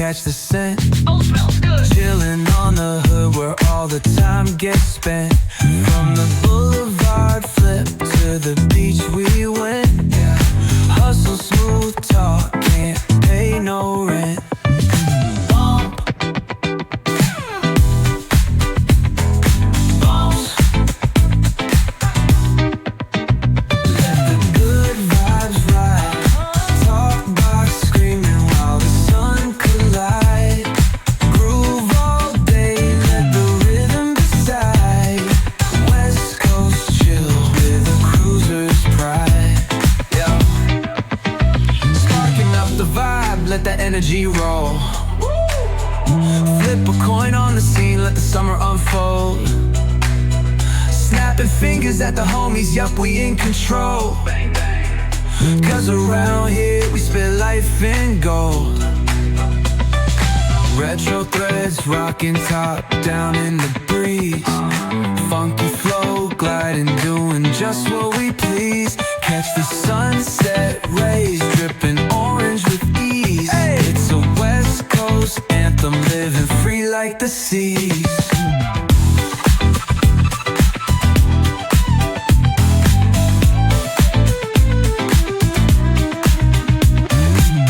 catch the scent. Oh, smells good. Chillin' on the hood where all the time gets spent. From the boulevard flip to the beach we went. Hustle, smooth talk, can't pay no rent. Let the energy roll. Flip a coin on the scene, let the summer unfold. Snapping fingers at the homies, yup, we in control. Cause around here we spit life in gold. Retro threads rocking top down in the breeze. Funky flow gliding, doing just what we please. Catch the sunset rays dripping orange with ease. It's a West Coast anthem, living free like the sea.